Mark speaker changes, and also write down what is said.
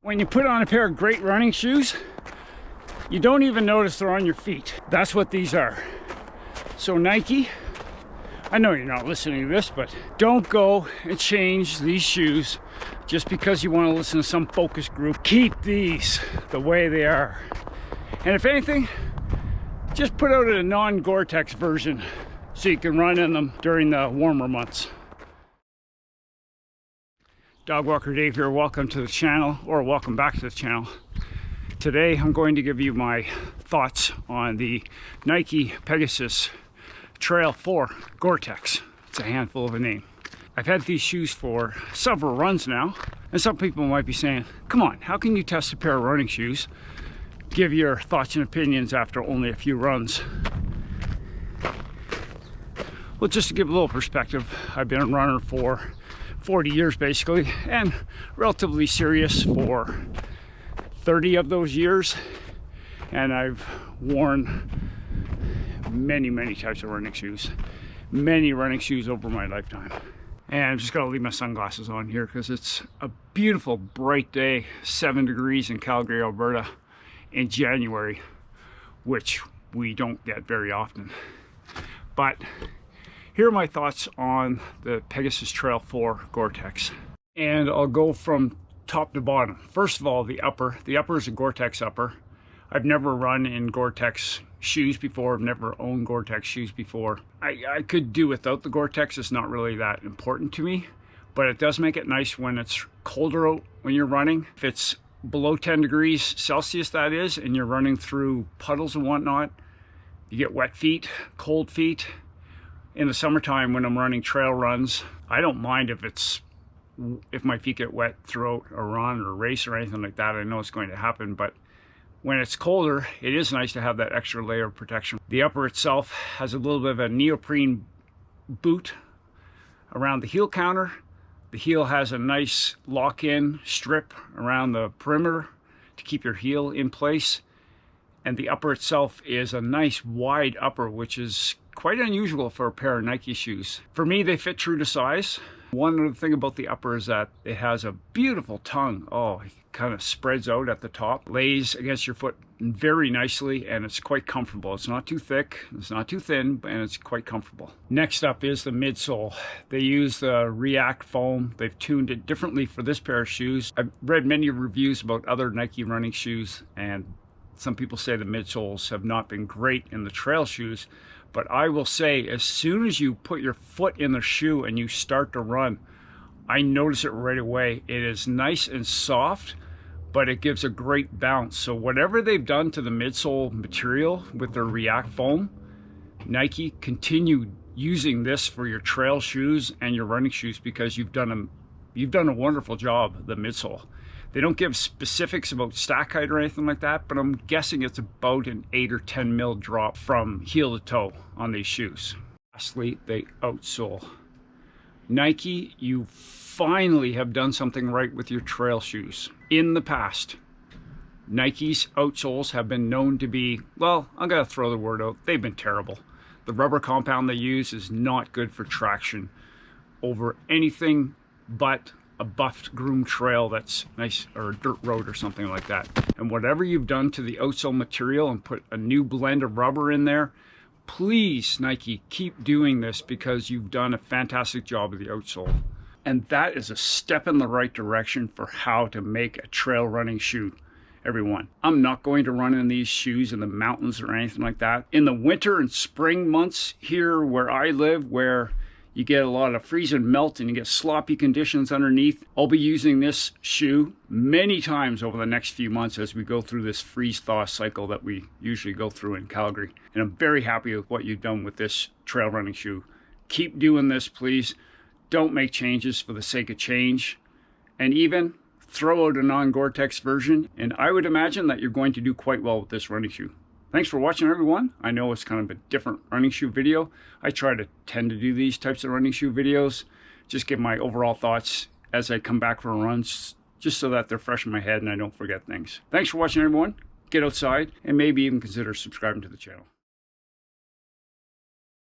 Speaker 1: When you put on a pair of great running shoes, you don't even notice they're on your feet. That's what these are. So Nike, I know you're not listening to this, but don't go and change these shoes just because you want to listen to some focus group. Keep these the way they are. And if anything, just put out a non-Goretex version so you can run in them during the warmer months. Dog Walker Dave here. Welcome to the channel, or welcome back to the channel. Today I'm going to give you my thoughts on the Nike Pegasus Trail 4 Goretex. It's a handful of a name. I've had these shoes for several runs now, and some people might be saying, come on, how can you test a pair of running shoes? Give your thoughts and opinions after only a few runs. Well, just to give a little perspective, I've been a runner for 40 years basically, and relatively serious for 30 of those years, and I've worn many types of running shoes, many running shoes over my lifetime. And I'm just gonna leave my sunglasses on here because it's a beautiful bright day, 7 degrees in Calgary, Alberta in January, which we don't get very often. But here are my thoughts on the Pegasus Trail 4 Goretex. And I'll go from top to bottom. First of all, the upper. The upper is a Goretex upper. I've never run in Goretex shoes before. I've never owned Goretex shoes before. I could do without the Goretex. It's not really that important to me, but it does make it nice when it's colder out when you're running. If it's below 10 degrees Celsius, that is, and you're running through puddles and whatnot, you get wet feet, cold feet. In the summertime when I'm running trail runs, I don't mind if my feet get wet throughout a run or a race or anything like that. I know it's going to happen, but when it's colder, it is nice to have that extra layer of protection. The upper itself has a little bit of a neoprene boot around the heel counter. The heel has a nice lock-in strip around the perimeter to keep your heel in place. And the upper itself is a nice wide upper, which is quite unusual for a pair of Nike shoes. For me, they fit true to size. One other thing about the upper is that it has a beautiful tongue. Oh, it kind of spreads out at the top, lays against your foot very nicely, and it's quite comfortable. It's not too thick, it's not too thin, and it's quite comfortable. Next up is the midsole. They use the React foam. They've tuned it differently for this pair of shoes. I've read many reviews about other Nike running shoes, and some people say the midsoles have not been great in the trail shoes. But I will say, as soon as you put your foot in the shoe and you start to run, I notice it right away. It is nice and soft, but it gives a great bounce. So whatever they've done to the midsole material with their React foam, Nike, continue using this for your trail shoes and your running shoes, because you've done a wonderful job, the midsole. They don't give specifics about stack height or anything like that, but I'm guessing it's about an 8 or 10 mil drop from heel to toe on these shoes. Lastly, the outsole. Nike, you finally have done something right with your trail shoes. In the past, Nike's outsoles have been known to be, well, I'm gonna throw the word out, they've been terrible. The rubber compound they use is not good for traction over anything but a buffed groomed trail that's nice, or a dirt road or something like that. And whatever you've done to the outsole material and put a new blend of rubber in there, please, Nike, keep doing this, because you've done a fantastic job of the outsole. And that is a step in the right direction for how to make a trail running shoe, everyone. I'm not going to run in these shoes in the mountains or anything like that. In the winter and spring months here where I live, where you get a lot of freeze and melt and you get sloppy conditions underneath, I'll be using this shoe many times over the next few months as we go through this freeze-thaw cycle that we usually go through in Calgary. And I'm very happy with what you've done with this trail running shoe. Keep doing this, please. Don't make changes for the sake of change. And even throw out a non-Goretex version, and I would imagine that you're going to do quite well with this running shoe. Thanks for watching, everyone. I know it's kind of a different running shoe video. I tend to do these types of running shoe videos, just give my overall thoughts as I come back from runs, just so that they're fresh in my head and I don't forget things. Thanks for watching, everyone. Get outside and maybe even consider subscribing to the channel.